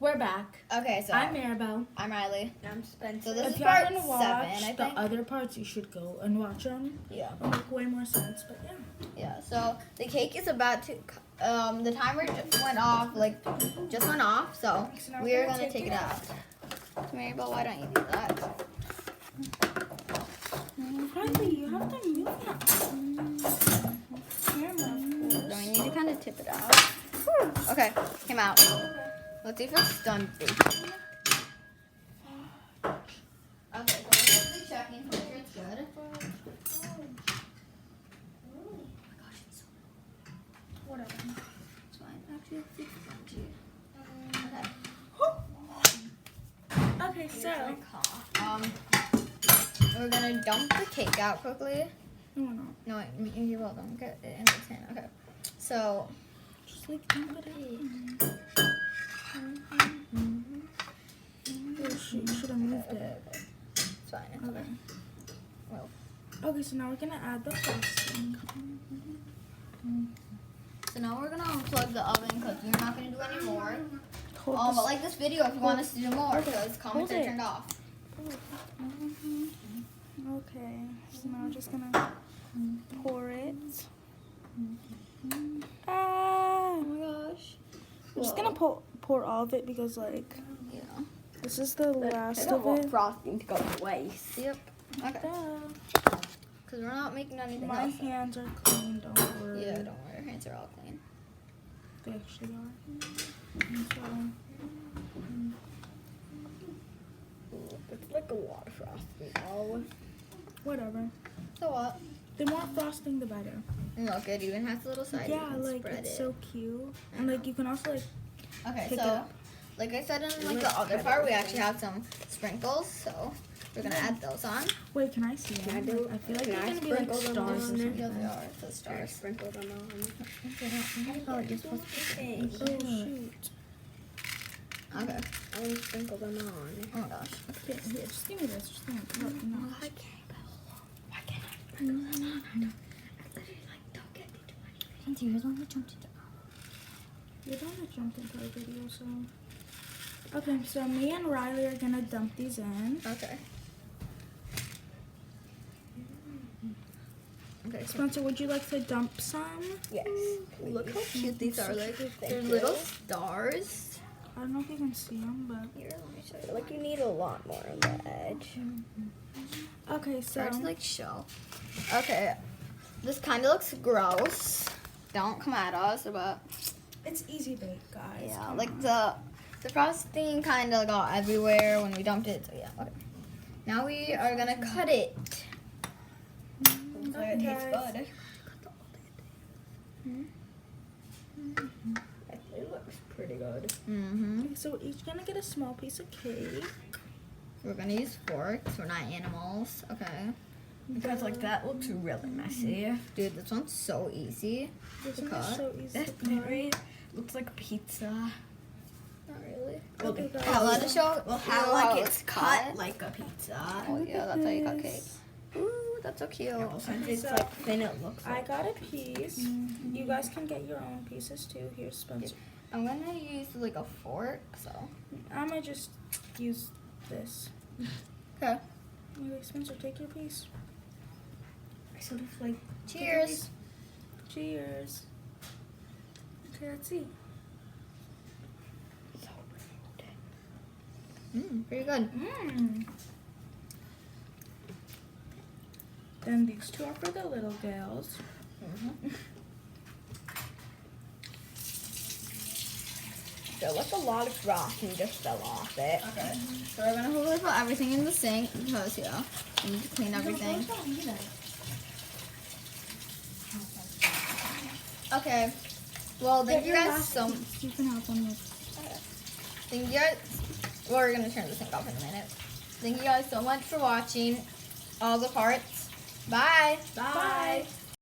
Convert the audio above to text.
We're back. Okay, so I'm Maribel. I'm Riley. I'm Spencer. So this If is you part haven't 7, watched I the think. other parts, you should go and watch them. Yeah. It'll make way more sense, but yeah. Yeah. So the cake is about to. The timer just went off. So So now we're we're gonna take it out. Maribel, why don't you do that? Riley, you have to move that camera. So we need to kind of tip it out. Okay, came out. Let's see if it's done baking. Okay, so we're quickly checking to make sure it's good. Oh my gosh, it's so Whatever. it's fine. Actually, it's spongy. Okay. Okay, so. We're gonna dump the cake out quickly. No, we're not. No, wait, you will don't get it in the tin. Okay. So. Just like dump it in. Oh shoot, you should have moved it. It's fine. It's Okay. fine. Well. Okay, so now we're gonna add the frosting. So now we're gonna unplug the oven because we're not gonna do any more. Hold But this- like this video if you want us to do more because comments are Hold it. turned off. Okay, so now we're just gonna pour it. Ah! Oh my gosh. I'm just gonna pour all of it because like Yeah. this is the I last don't of want it. frosting to go to waste. Yep. Okay. Duh. Because we're not making anything My else. hands are clean, don't worry. Yeah, don't worry. Your hands are all clean. They actually are. And Ooh, it's like a lot of frosting. Oh, whatever. So what? The more frosting, the better. And look, it even has a little side. Yeah, you can like spread it's it. so cute, and like you can also like Okay, pick it so up. like I said in like the other part, we actually have some sprinkles, so we're gonna add those on. Wait, can I see Can I them? do- I feel like can they're I gonna be like sprinkle them stars or on something. Yeah, they are. It says I stars. sprinkled them on. Oh, you're supposed to. Oh shoot. Okay. I want to sprinkle them on. Oh my gosh. Here, just give me this. Just give me this. Look, no. Why can't I sprinkle that on? I literally like don't get to do anything. You're the one who jumped into. You're the one that jumped into our video, so. Okay, so me and Riley are gonna dump these in. Okay. Okay. Spencer, would you like to dump some? Yes. Look how cute these are. Like they're Thank little you. stars. I don't know if you can see them, but. Here, let me show I you. feel like you need a lot more on the edge. Okay, so. Hard to like show. Okay. This kind of looks gross. Don't come at us, but It's easy bake, guys. yeah, Come like on. the frosting kind of got everywhere when we dumped it. So yeah. Okay. Now we are gonna cut it. Okay, guys. It looks pretty good. Mhm. Okay, so we're each gonna get a small piece of cake. We're gonna use forks. We're not animals. Okay. Because like that looks really messy. Dude, this one's so easy. This to one is cut. so easy This to cut. literally looks like pizza. Not really. Okay, guys. How let it show? Well, you how like how it's cut like a pizza. Oh Look yeah, at that's how you cut cake. this. Ooh, that's so cute. Well, since Okay, it's so like thin, it looks I like. got a piece. You guys can get your own pieces too. Here's Spencer. I'm gonna use like a fork, so. I'm gonna just use this. Okay. Anyway, Spencer, take your piece. I sort of like. Cheers. Cheers. Okay, let's see. Pretty good. Then these two are for the little girls. So like a lot of frosting just fell off it. Okay. So we're gonna hopefully put everything in the sink because yeah, we need to clean everything. Okay. Well, thank you guys so much. You can have one with. Thank you guys. Well, we're gonna turn this thing off in a minute. Thank you guys so much for watching all the parts. Bye. Bye.